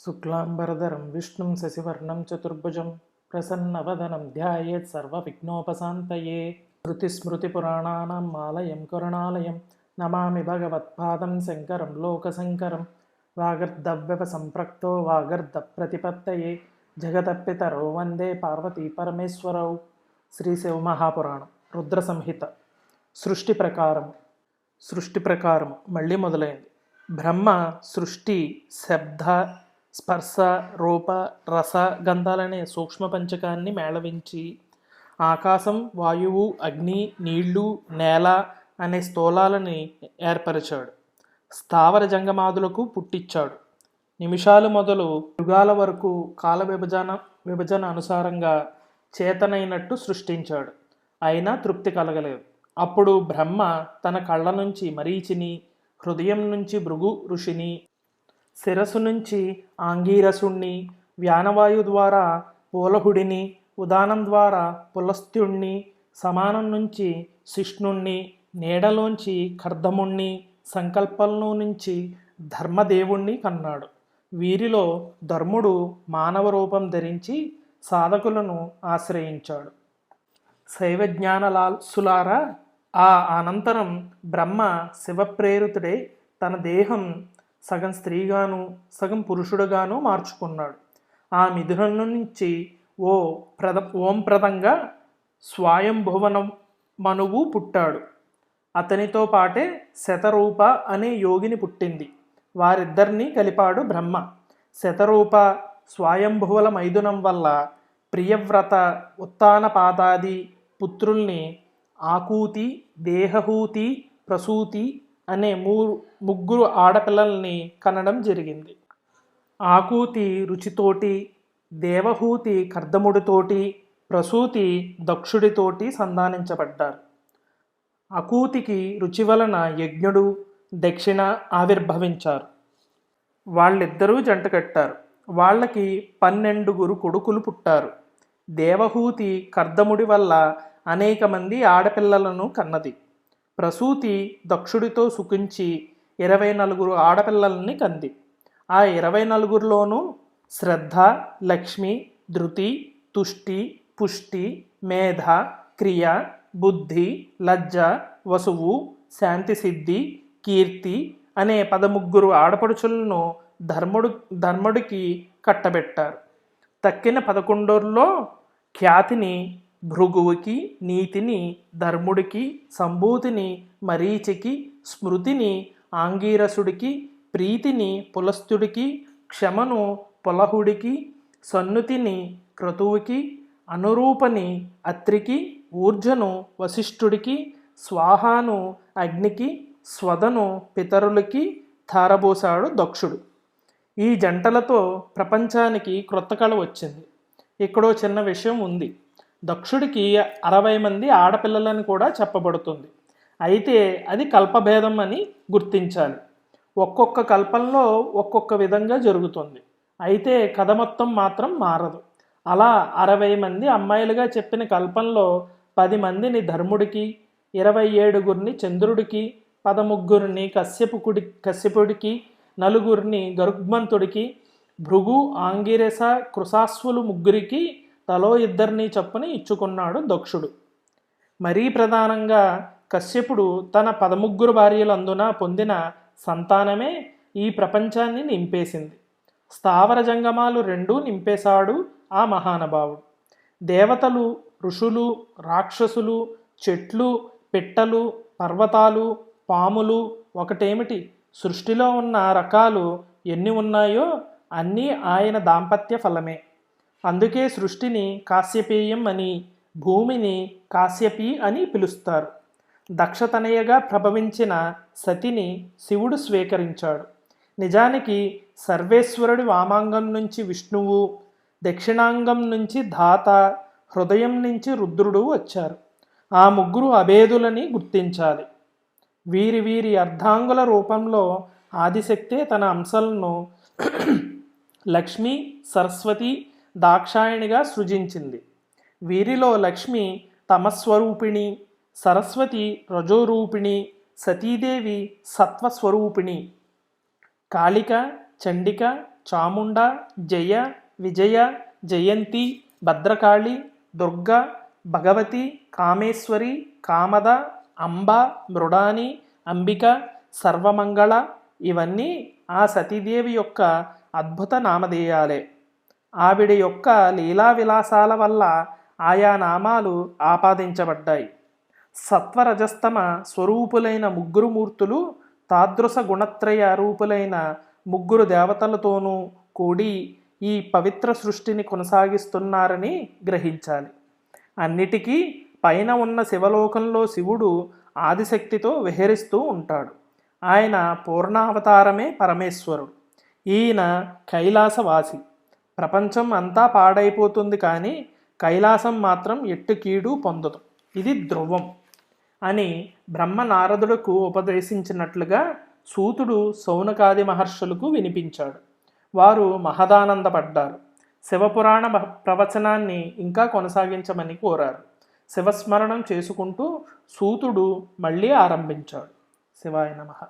శుక్లాంబరధరం విష్ణుం శశివర్ణం చతుర్భుజం ప్రసన్నవదనం ధ్యాయేత్ సర్వవిఘ్నోపశాంతయే. శృతిస్మృతిపురాణానాం ఆలయం కరుణాలయం నమామి భగవత్పాదం శంకరం లోకశంకరం. వాగర్ధవ్యపసంప్రక్తో వాగర్ధప్రతిపత్తయే జగతపితరౌ వందే పార్వతీ పరమేశ్వరౌ. శ్రీ శివమహాపురాణం రుద్ర సంహిత. సృష్టి ప్రకారం మళ్ళీ మొదలైంది. బ్రహ్మ సృష్టి శబ్ద స్పర్శ రూప రస గంధాలనే సూక్ష్మ పంచకాన్ని మేళవించి ఆకాశం వాయువు అగ్ని నీళ్లు నేల అనే స్థూలాలని ఏర్పరిచాడు. స్థావర జంగమాదులకు పుట్టించాడు. నిమిషాలు మొదలు యుగాల వరకు కాల విభజన అనుసారంగా చేతనైనట్టు సృష్టించాడు. అయినా తృప్తి కలగలేదు. అప్పుడు బ్రహ్మ తన కళ్ళ నుంచి మరీచిని, హృదయం నుంచి భృగు ఋషిని, శిరస్సు నుంచి ఆంగీరసుణ్ణి, వ్యానవాయు ద్వారా పూలహుడిని, ఉదానం ద్వారా పులస్త్యుణ్ణి, సమానం నుంచి శిష్ణుణ్ణి, నీడలోంచి కర్దముణ్ణి, సంకల్పంలో నుంచి ధర్మదేవుణ్ణి కన్నాడు. వీరిలో ధర్ముడు మానవ రూపం ధరించి సాధకులను ఆశ్రయించాడు. శైవజ్ఞానలాసులారా, ఆ అనంతరం బ్రహ్మ శివప్రేరితుడై తన దేహం సగం స్త్రీగాను సగం పురుషుడుగాను మార్చుకున్నాడు. ఆ మిథునం నుంచి ఓం ప్రదంగా స్వయంభువన మనువు పుట్టాడు. అతనితో పాటే శతరూప అనే యోగిని పుట్టింది. వారిద్దరినీ కలిపాడు బ్రహ్మ. శతరూప స్వయంభువల మైథునం వల్ల ప్రియవ్రత ఉత్తానపాదాది పుత్రుల్ని ఆకూతి, దేహహూతి, ప్రసూతి అనే ముగ్గురు ఆడపిల్లల్ని కనడం జరిగింది. ఆకూతి రుచితోటి, దేవహూతి కర్దముడితోటి, ప్రసూతి దక్షుడితోటి సంధానించబడ్డారు. అకూతికి రుచి వలన యజ్ఞుడు, దక్షిణ ఆవిర్భవించారు. వాళ్ళిద్దరూ జంట కట్టారు. వాళ్ళకి 12 కొడుకులు పుట్టారు. దేవహూతి కర్దముడి వల్ల అనేక మంది ఆడపిల్లలను కన్నది. ప్రసూతి దక్షుడితో సుఖించి 24 ఆడపిల్లల్ని కంది. ఆ 24లోనూ శ్రద్ధ, లక్ష్మి, ధృతి, తుష్టి, పుష్టి, మేధ, క్రియ, బుద్ధి, లజ్జ, వసువు, శాంతిసిద్ధి, కీర్తి అనే 13 ఆడపడుచులను ధర్ముడికి కట్టబెట్టారు. తక్కిన 11లో ఖ్యాతిని భృగువుకి, నీతిని ధర్ముడికి, సంభూతిని మరీచికి, స్మృతిని ఆంగీరసుడికి, ప్రీతిని పులస్త్యుడికి, క్షమను పులహుడికి, సన్నుతిని క్రతువుకి, అనురూపని అత్రికి, ఊర్జను వశిష్ఠుడికి, స్వాహాను అగ్నికి, స్వదను పితరులకి ధారబోసాడు దక్షుడు. ఈ జంటలతో ప్రపంచానికి క్రొత్త కళ వచ్చింది. ఇక్కడో చిన్న విషయం ఉంది. దక్షుడికి 60 మంది ఆడపిల్లలని కూడా చెప్పబడుతుంది. అయితే అది కల్పభేదం అని గుర్తించాలి. ఒక్కొక్క కల్పంలో ఒక్కొక్క విధంగా జరుగుతుంది. అయితే కథ మొత్తం మాత్రం మారదు. అలా 60 మంది అమ్మాయిలుగా చెప్పిన కల్పంలో 10 మందిని ధర్ముడికి, 27 చంద్రుడికి, 13 కశ్యపుడికి, 4 గరుగ్మంతుడికి, భృగు, ఆంగిరస, కృశాశ్వులు 3 తలో 2 చొప్పున ఇచ్చుకున్నాడు దక్షుడు. మరీ ప్రధానంగా కశ్యపుడు తన 13 భార్యలందున పొందిన సంతానమే ఈ ప్రపంచాన్ని నింపేసింది. స్థావర జంగమాలు 2 నింపేశాడు ఆ మహానుభావుడు. దేవతలు, ఋషులు, రాక్షసులు, చెట్లు, పిట్టలు, పర్వతాలు, పాములు ఒకటేమిటి, సృష్టిలో ఉన్న రకాలు ఎన్ని ఉన్నాయో అన్నీ ఆయన దాంపత్య ఫలమే. అందుకే సృష్టిని కాశ్యపేయం అని, భూమిని కాశ్యపి అని పిలుస్తారు. దక్షతనయగా ప్రభవించిన సతిని శివుడు స్వీకరించాడు. నిజానికి సర్వేశ్వరుడి వామాంగం నుంచి విష్ణువు, దక్షిణాంగం నుంచి ధాత, హృదయం నుంచి రుద్రుడు వచ్చారు. ఆ 3 అభేదులని గుర్తించాలి. వీరి అర్ధాంగుల రూపంలో ఆదిశక్తే తన అంశాలను లక్ష్మి, సరస్వతి, దాక్షాయణిగా సృజించింది. వీరిలో లక్ష్మి తమస్వరూపిణి, సరస్వతి రజోరూపిణి, సతీదేవి సత్వస్వరూపిణి. కాళిక, చండిక, చాముండ, జయ, విజయ, జయంతి, భద్రకాళి, దుర్గ, భగవతి, కామేశ్వరి, కామద, అంబ, మృడాని, అంబిక, సర్వమంగళ ఇవన్నీ ఆ సతీదేవి యొక్క అద్భుత నామధేయాలే. ఆవిడ యొక్క లీలా విలాసాల వల్ల ఆయా నామాలు ఆపాదించబడ్డాయి. సత్వరజస్తమ స్వరూపులైన ముగ్గురు మూర్తులు తాదృశ గుణత్రయ రూపులైన ముగ్గురు దేవతలతోనూ కూడి ఈ పవిత్ర సృష్టిని కొనసాగిస్తున్నారని గ్రహించాలి. అన్నిటికీ పైన ఉన్న శివలోకంలో శివుడు ఆదిశక్తితో విహరిస్తూ ఉంటాడు. ఆయన పూర్ణావతారమే పరమేశ్వరుడు. ఈయన కైలాసవాసి. ప్రపంచం అంతా పాడైపోతుంది కానీ కైలాసం మాత్రం ఎట్టు కీడు పొందదు, ఇది ధ్రువం అని బ్రహ్మ నారదుడుకు ఉపదేశించినట్లుగా సూతుడు శౌనకాది మహర్షులకు వినిపించాడు. వారు మహదానందపడ్డారు. శివపురాణ ప్రవచనాన్ని ఇంకా కొనసాగించమని కోరారు. శివస్మరణం చేసుకుంటూ సూతుడు మళ్ళీ ఆరంభించాడు. శివాయ నమః.